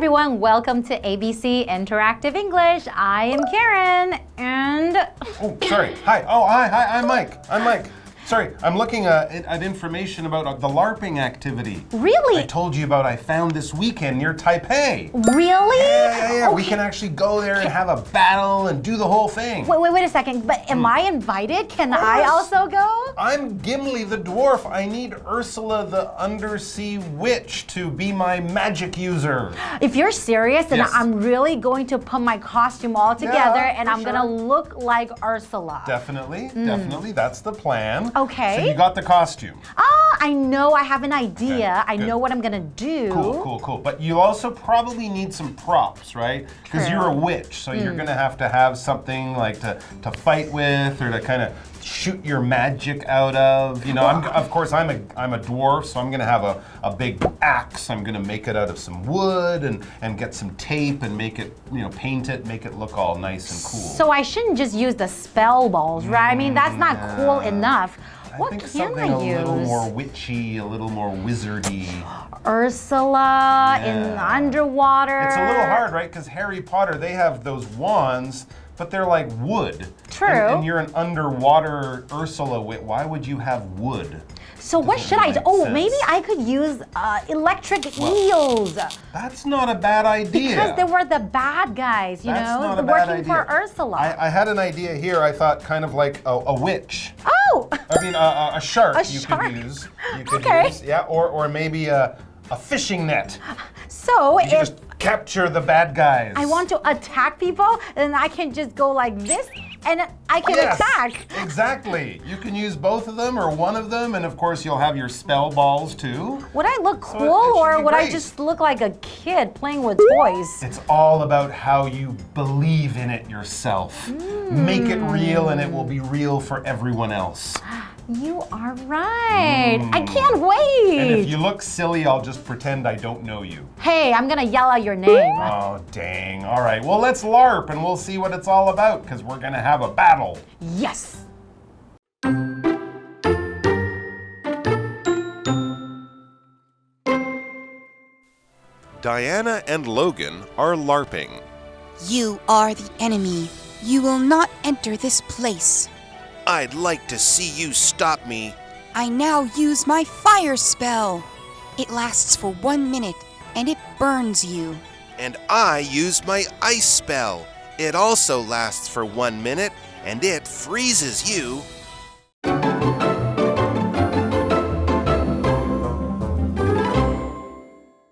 everyone, welcome to ABC Interactive English. I am Karen and... Oh, sorry. Hi. Hi, I'm Mike. Sorry, I'm looking at information about the LARPing activity. Really? I told you about I found this weekend near Taipei. Really? Yeah. Okay. We can actually go there and have a battle and do the whole thing. Wait a second. But am I invited? Can I also go? I'm Gimli the dwarf. I need Ursula the undersea witch to be my magic user. If you're serious, then Yes. I'm really going to put my costume all together and for I'm gonna look like Ursula. Definitely. That's the plan. Okay. So you got the costume. I know I have an idea. Okay, I good. know what I'm gonna do. Cool. But you also probably need some props, right? Because True. you're a witch, so you're gonna have to have something like to fight with or to kind of shoot your magic out of. You know, I'm a dwarf, so I'm gonna have a big axe. I'm gonna make it out of some wood and get some tape and make it, paint it, make it look all nice and cool. So I shouldn't just use the spell balls, right? I mean, that's not cool enough. What I think can something I use? a little more witchy, a little more wizardy. Ursula in underwater. It's a little hard, right? Because Harry Potter, they have those wands, but they're like wood. True. And you're an underwater Ursula. Why would you have wood? So what should I do? make Oh, sense. maybe I could use electric eels. That's not a bad idea. Because they were the bad guys, That's not a bad working idea. for Ursula. I had an idea here. I thought kind of like a witch. Oh! I mean, a shark. A you shark. could use. You could Okay. use, yeah, or maybe a fishing net. So You if just capture the bad guys. I want to attack people, then I can just go like this and I can attack. Exactly. You can use both of them or one of them, and of course you'll have your spell balls too. Would I look So cool it should or be would I great. just look like a kid playing with toys? It's all about how you believe in it yourself. Make it real and it will be real for everyone else. You are right. I can't wait. And if you look silly, I'll just pretend I don't know you. Hey, I'm gonna yell out your name. Oh, dang. All right, well, let's LARP and we'll see what it's all about because we're gonna have a battle. Yes. Diana and Logan are LARPing. You are the enemy. You will not enter this place. I'd like to see you stop me. I now use my fire spell. It lasts for 1 minute and it burns you. And I use my ice spell. It also lasts for 1 minute and it freezes you.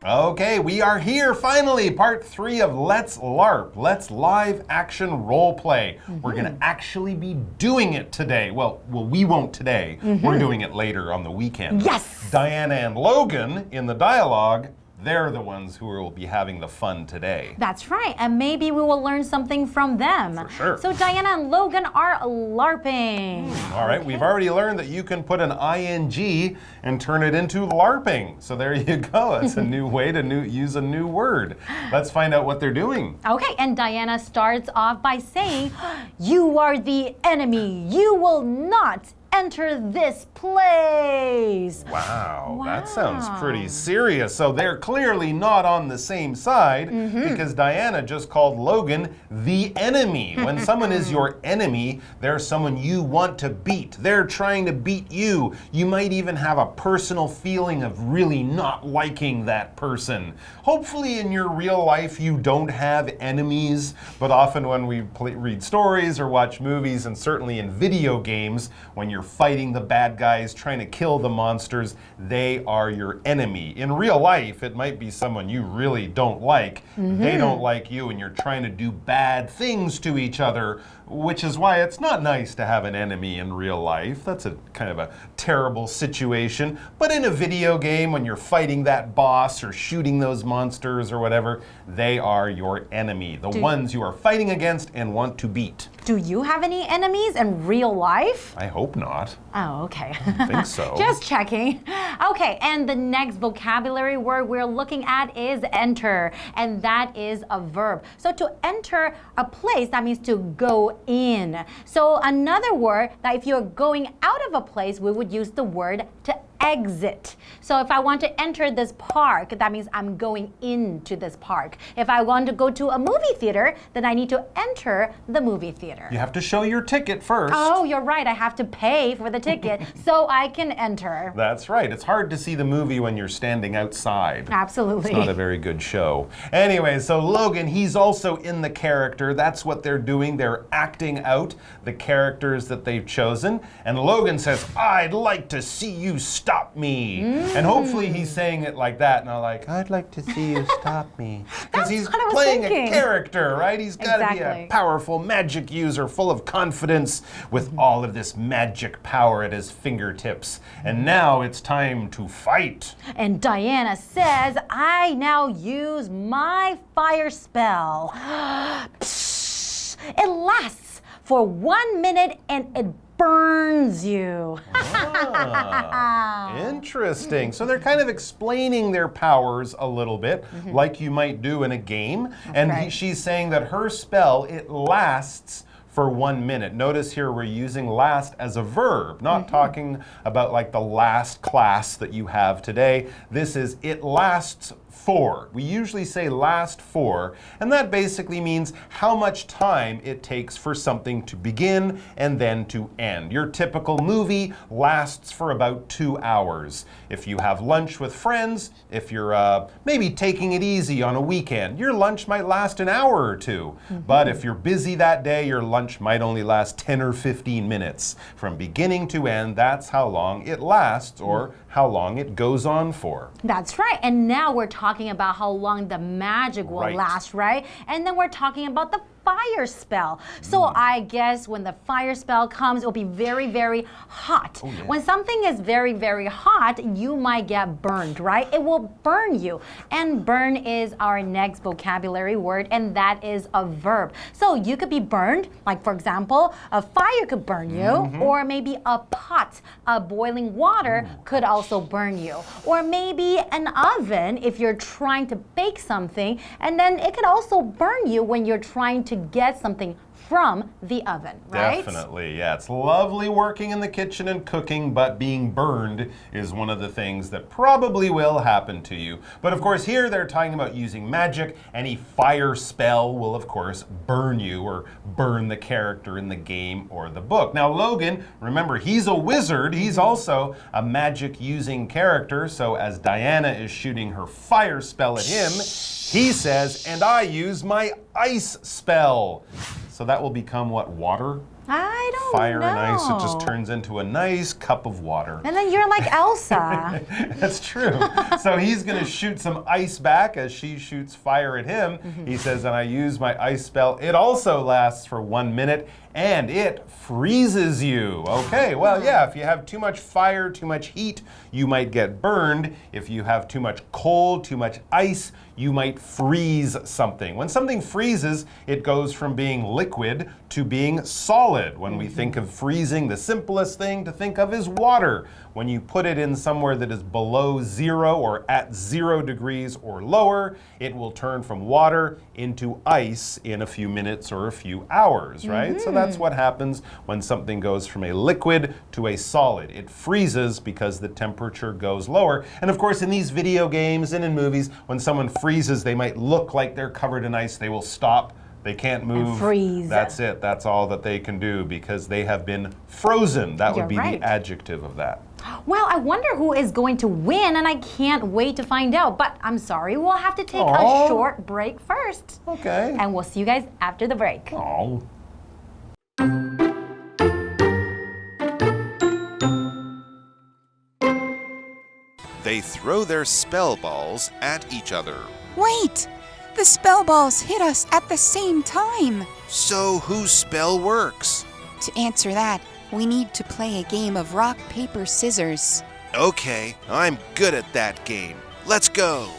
Okay, we are here finally, part 3 of Let's LARP. Let's live action role play. We're gonna actually be doing it today. Well, we won't today. We're doing it later on the weekend. Yes. Diana and Logan in the dialogue, they're the ones who will be having the fun today. That's right, and maybe we will learn something from them. For sure. So Diana and Logan are LARPing. All right, we've already learned that you can put an ing and turn it into LARPing. So there you go. It's a new way to use a new word. Let's find out what they're doing. Okay, and Diana starts off by saying, "You are the enemy. You will not enter this place." Wow, that sounds pretty serious. So they're clearly not on the same side because Diana just called Logan the enemy. When someone is your enemy, they're someone you want to beat. They're trying to beat you. You might even have a personal feeling of really not liking that person. Hopefully in your real life you don't have enemies, but often when we read stories or watch movies, and certainly in video games, when you're fighting the bad guys, trying to kill the monsters, they are your enemy. In real life, it might be someone you really don't like. They don't like you, and you're trying to do bad things to each other, which is why it's not nice to have an enemy in real life. That's a kind of a terrible situation. But in a video game, when you're fighting that boss or shooting those monsters or whatever, they are your enemy, the ones you are fighting against and want to beat. Do you have any enemies in real life? I hope not. Oh, okay. I think so. Just checking. Okay, and the next vocabulary word we're looking at is enter, and that is a verb. So to enter a place, that means to go in. So another word that if you're going out of a place, we would use the word to exit. So if I want to enter this park, that means I'm going into this park. If I want to go to a movie theater, then I need to enter the movie theater. You have to show your ticket first. Oh, you're right. I have to pay for the ticket so I can enter. That's right. It's hard to see the movie when you're standing outside. Absolutely. It's not a very good show. Anyway, so Logan, he's also in the character. That's what they're doing. They're acting out the characters that they've chosen. And Logan says, I'd like to see you stop me. And hopefully he's saying it like that, not like, I'd like to see you stop me. Because he's playing a character, right? He's got to be a powerful magic user full of confidence with all of this magic power at his fingertips. And now it's time to fight. And Diana says, I now use my fire spell. It lasts for 1 minute and it burns you. Interesting. So they're kind of explaining their powers a little bit, like you might do in a game. She's saying that her spell, it lasts for 1 minute. Notice here we're using last as a verb, not talking about like the last class that you have today. This is it lasts for. We usually say last for, and that basically means how much time it takes for something to begin and then to end. Your typical movie lasts for about 2 hours. If you have lunch with friends, if you're maybe taking it easy on a weekend, your lunch might last an hour or two. But if you're busy that day, your lunch might only last 10 or 15 minutes. From beginning to end, that's how long it lasts, or how long it goes on for. That's right. And now we're talking about how long the magic will last, right? And then we're talking about the fire spell. So I guess when the fire spell comes, it'll be very, very hot. When something is very, very hot, you might get burned, right? It will burn you. And burn is our next vocabulary word, and that is a verb. So you could be burned, like for example, a fire could burn you, or maybe a pot of boiling water could also burn you. Or maybe an oven if you're trying to bake something, and then it could also burn you when you're trying to get something from the oven, right? Definitely, yeah. It's lovely working in the kitchen and cooking, but being burned is one of the things that probably will happen to you. But of course, here they're talking about using magic. Any fire spell will, of course, burn you or burn the character in the game or the book. Now, Logan, remember, he's a wizard. He's also a magic-using character. So as Diana is shooting her fire spell at him, he says, and I use my ice spell. So that will become what, water? I don't Fire know. and ice, it just turns into a nice cup of water. And then you're like Elsa. That's true. So he's going to shoot some ice back as she shoots fire at him. He says, and I use my ice spell. It also lasts for 1 minute and it freezes you. Okay, well, yeah, if you have too much fire, too much heat, you might get burned. If you have too much cold, too much ice, you might freeze something. When something freezes, it goes from being liquid to being solid. When we think of freezing, the simplest thing to think of is water. When you put it in somewhere that is below 0 or at 0 degrees or lower, it will turn from water into ice in a few minutes or a few hours, right? So that's what happens when something goes from a liquid to a solid. It freezes because the temperature goes lower. And of course, in these video games and in movies, when someone freezes, they might look like they're covered in ice. They will stop. They can't move. And freeze. That's it. That's all that they can do because they have been frozen. That would be the adjective of that. Well, I wonder who is going to win, and I can't wait to find out. But I'm sorry, we'll have to take a short break first. Okay. And we'll see you guys after the break. Oh. They throw their spell balls at each other. Wait! The spell balls hit us at the same time. So whose spell works? To answer that, we need to play a game of rock, paper, scissors. Okay, I'm good at that game. Let's go.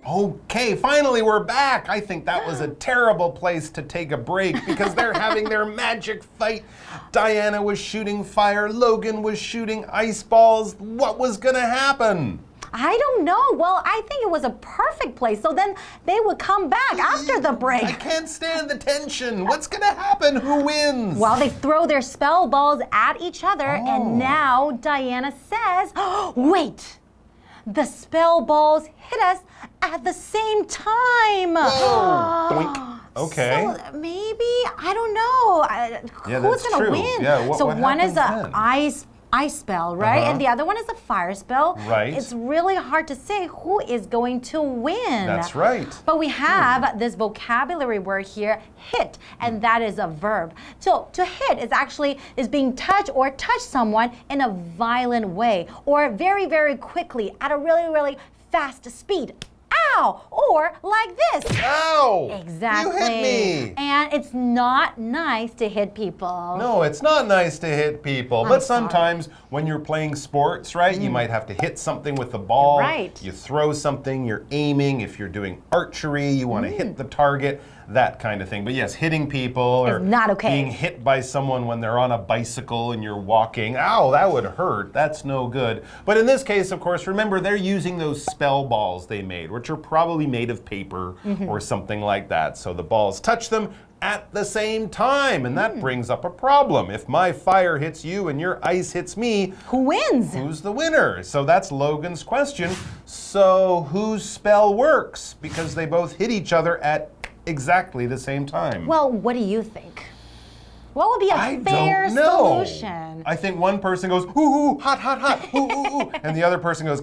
Okay, finally we're back. I think that was a terrible place to take a break because they're having their magic fight. Diana was shooting fire, Logan was shooting ice balls. What was gonna happen? I don't know. Well, I think it was a perfect place. So then they would come back after the break. I can't stand the tension. What's going to happen? Who wins? Well, they throw their spell balls at each other, and now Diana says, wait, the spell balls hit us at the same time. Whoa. Doink. Okay. So maybe, I don't know. Yeah, who's that's going to true. win? Yeah, so what one is happens an then? ice spell, right? And the other one is a fire spell. Right. It's really hard to say who is going to win. That's right. But we have this vocabulary word here, hit, and that is a verb. So to hit is being touched or touch someone in a violent way or very, very quickly at a really, really fast speed. Ow! Or like this. Ow! Exactly. You hit me. And it's not nice to hit people. No, it's not nice to hit people. But sometimes when you're playing sports, right, you might have to hit something with the ball. Right. You throw something, you're aiming. If you're doing archery, you want to hit the target, that kind of thing. But yes, hitting people or not okay. being hit by someone when they're on a bicycle and you're walking. Ow, that would hurt. That's no good. But in this case, of course, remember, they're using those spell balls they made, which are probably made of paper or something like that. So the balls touch them at the same time, and that brings up a problem. If my fire hits you and your ice hits me, who wins? Who's the winner? So that's Logan's question. So whose spell works? Because they both hit each other at exactly the same time. Well, what do you think? What would be a fair don't know. solution? I think one person goes, ooh, ooh, hot, hot, hot, ooh, ooh, ooh, and the other person goes,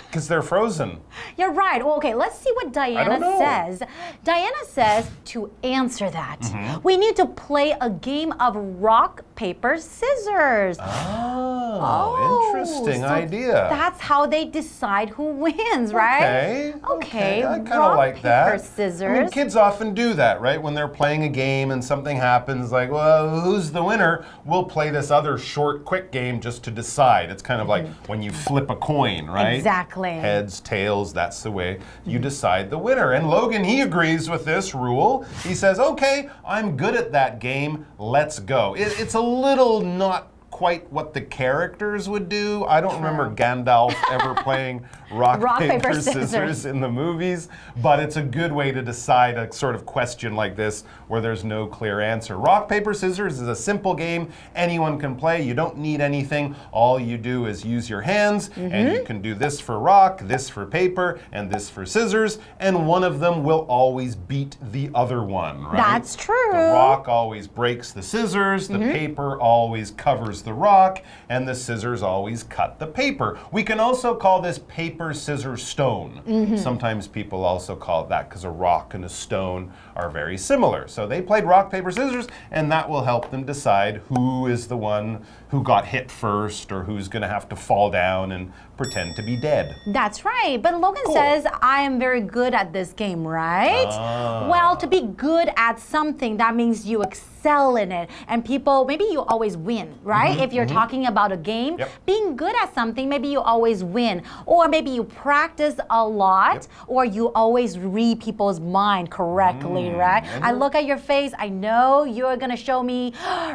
because they're frozen. You're right. Well, okay, let's see what Diana know. says. Diana says to answer that, we need to play a game of rock, paper, scissors. Oh, interesting so idea. That's how they decide who wins, right? Okay. I kind of rock, like that. paper, scissors. I mean, kids often do that, right? When they're playing a game and something happens, like, well, who's the winner? We'll play this other short, quick game just to decide. It's kind of like when you flip a coin, right? Exactly. Heads, tails, that's the way you decide the winner. And Logan, he agrees with this rule. He says, okay, I'm good at that game. Let's go. It's a little not quite what the characters would do. I don't remember Gandalf ever playing rock, paper, scissors in the movies, but it's a good way to decide a sort of question like this where there's no clear answer. Rock, paper, scissors is a simple game anyone can play. You don't need anything. All you do is use your hands, and you can do this for rock, this for paper, and this for scissors, and one of them will always beat the other one, right? That's true. The rock always breaks the scissors, the paper always covers the rock, and the scissors always cut the paper. We can also call this paper, scissors, stone. Sometimes people also call it that because a rock and a stone are very similar. So they played rock, paper, scissors, and that will help them decide who is the one who got hit first or who's going to have to fall down and pretend to be dead. That's right. But Logan says, I am very good at this game, right? Well, to be good at something, that means you excel in it. And people, maybe you always win, right? If you're talking about a game, being good at something, maybe you always win. Or maybe you practice a lot, or you always read people's mind correctly, right? I look at your face, I know you're going to show me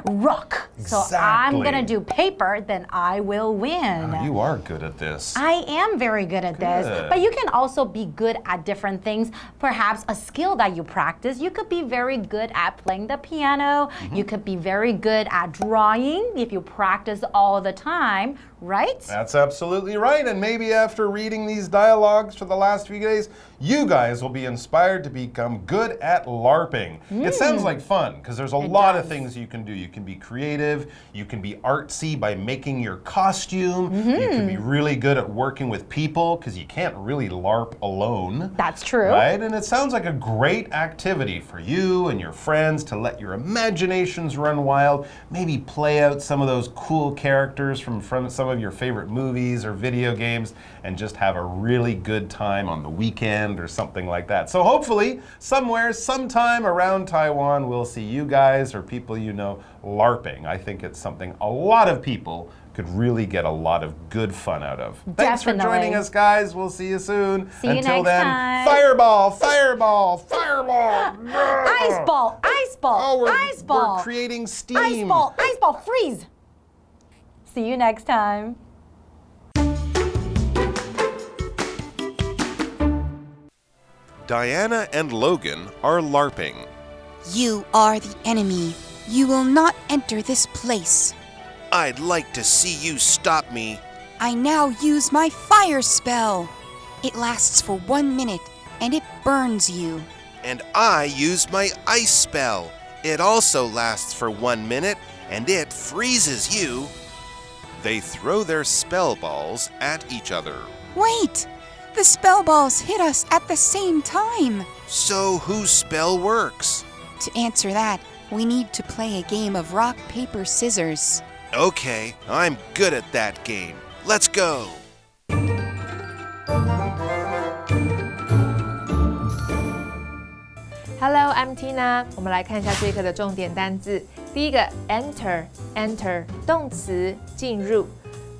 rock. So I'm going to do paper, then I will win. You are good at this. I am very good at this. But you can also be good at different things. Perhaps a skill that you practice. You could be very good at playing the piano. You could be very good at drawing if you practice all the time, right? That's absolutely right. And maybe after reading these dialogues for the last few days, you guys will be inspired to become good at LARPing. It sounds like fun because there's a lot of things you can do. You can be creative. You can be artsy by making your costume. You can be really good at working with people because you can't really LARP alone. That's true. Right? And it sounds like a great activity for you and your friends to let your imaginations run wild. Maybe play out some of those cool characters from some of your favorite movies or video games and just have a really good time on the weekend or something like that. So hopefully, somewhere, sometime around Taiwan, we'll see you guys or people you know LARPing. I think it's something a lot of people could really get a lot of good fun out of. Thanks for joining us, guys. We'll see you soon. See you Until next then, time. fireball, fireball, fireball. Ice ball, ice ball, ice ball. We're creating steam. Ice ball, freeze. See you next time. Diana and Logan are LARPing. You are the enemy. You will not enter this place. I'd like to see you stop me. I now use my fire spell. It lasts for 1 minute, and it burns you. And I use my ice spell. It also lasts for 1 minute, and it freezes you. They throw their spell balls at each other. Wait! The spell balls hit us at the same time. So whose spell works? To answer that, we need to play a game of rock, paper, scissors. Okay, I'm good at that game. Let's go. Hello, I'm Tina. 我们来看一下这一课的重点单字。第一个 enter 动词进入。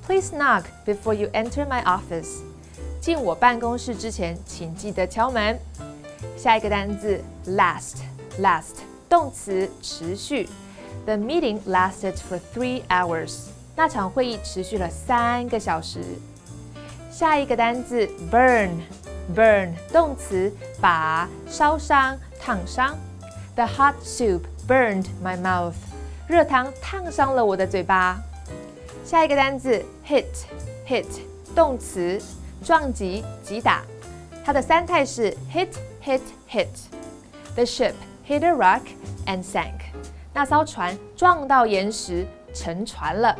Please knock before you enter my office. 进我办公室之前，请记得敲门。下一个单字 last 动词持续。The meeting lasted for 3 hours. 那场会议持续了3个小时。下一个单字 burn 动词把烧伤烫伤。The hot soup burned my mouth. 热汤烫伤了我的嘴巴。下一个单字 hit 动词撞击击打。它的3态是 hit. The ship hit a rock and sank. 那艘船撞到岩石沉船了。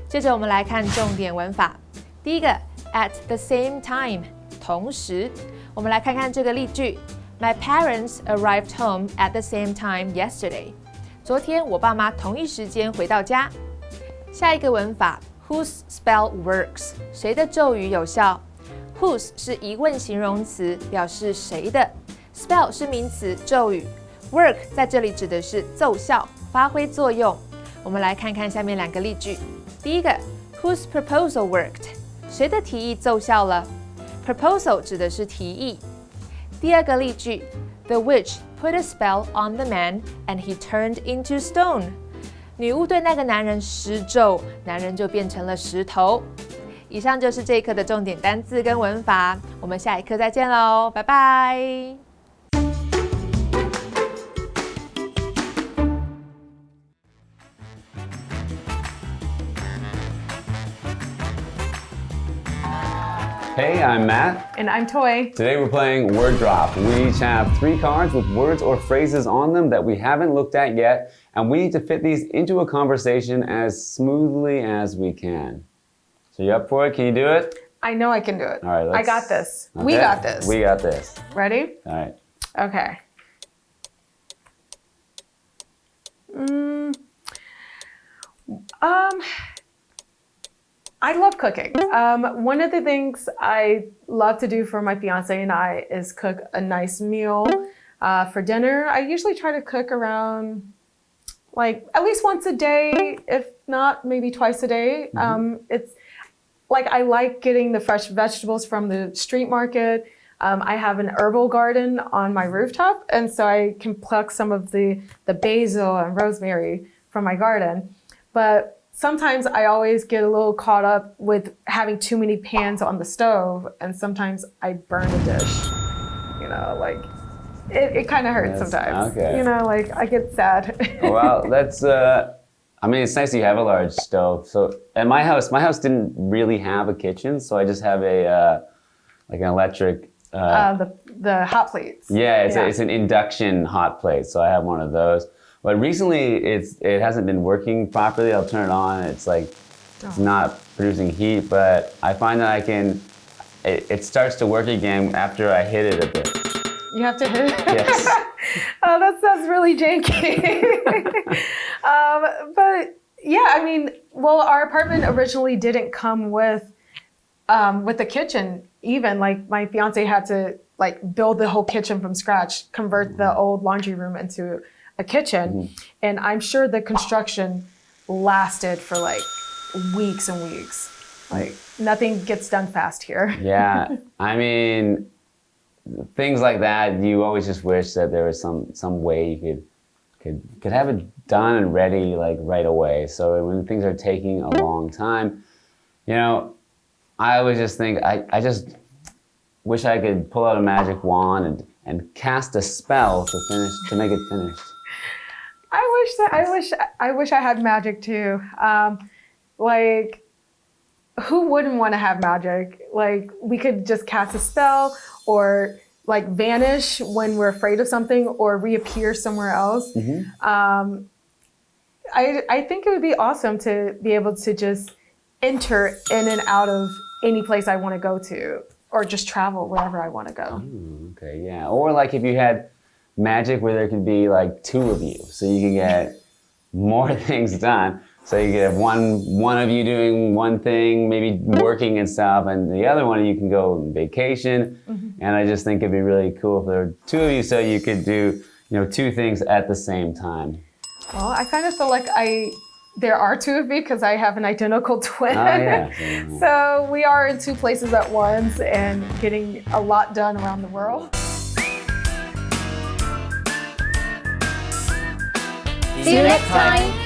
接着我们来看重点文法。第一个 at the same time 同时。我们来看看这个例句。My parents arrived home at the same time yesterday. 昨天我爸妈同一时间回到家。下一个文法 whose spell works 谁的咒语有效。Whose 是疑问形容词，表示谁的。Spell 是名词，咒语。Work 在这里指的是奏效、发挥作用。我们来看看下面2个例句。第一个 Whose proposal worked 谁的提议奏效了。Proposal 指的是提议。第2个例句 The witch put a spell on the man and he turned into stone. 女巫对那个男人施咒，男人就变成了石头。以上就是这一课的重点单字跟文法，我们下一课再见喽，拜拜。Hey, I'm Matt. And I'm Toi. Today we're playing Word Drop. We each have 3 cards with words or phrases on them that we haven't looked at yet, and we need to fit these into a conversation as smoothly as we can. So you up for it? Can you do it? I know I can do it. All right, I got this. Okay. We got this. We got this. Ready? All right. Okay. I love cooking. One of the things I love to do for my fiance and I is cook a nice meal for dinner. I usually try to cook around like at least once a day, if not maybe twice a day. It's like I like getting the fresh vegetables from the street market. I have an herbal garden on my rooftop, and so I can pluck some of the basil and rosemary from my garden. But sometimes I always get a little caught up with having too many pans on the stove, and sometimes I burn a dish. You know, like it kind of hurts sometimes. Okay. You know, like I get sad. Well, that's I mean, it's nice that you have a large stove. So at my house didn't really have a kitchen, so I just have a like an electric the hot plates. Yeah, it's an induction hot plate, so I have one of those. But recently, it hasn't been working properly. I'll turn it on. It's like it's not producing heat, but I find that it starts to work again after I hit it a bit. You have to hit it? Yes. Oh, that sounds really janky. But yeah, I mean, well, our apartment originally didn't come with the kitchen even. Like my fiance had to like build the whole kitchen from scratch, convert the old laundry room into a kitchen. And I'm sure the construction lasted for like weeks and weeks. Like nothing gets done fast here. Yeah, I mean, things like that, you always just wish that there was some way you could have it done and ready like right away. So when things are taking a long time, you know, I always just think I just wish I could pull out a magic wand and and cast a spell to make it finished. I wish I had magic too. Like, who wouldn't want to have magic? Like, we could just cast a spell or like vanish when we're afraid of something or reappear somewhere else. I think it would be awesome to be able to just enter in and out of any place I want to go to or just travel wherever I want to go. Okay, yeah. Or like if you had magic where there could be like two of you, so you can get more things done. So you could have one of you doing one thing, maybe working and stuff, and the other one you can go on vacation. And I just think it'd be really cool if there were two of you, so you could do two things at the same time. Well, I kind of feel like there are two of me because I have an identical twin. Oh, yeah. So we are in two places at once and getting a lot done around the world. See you next time.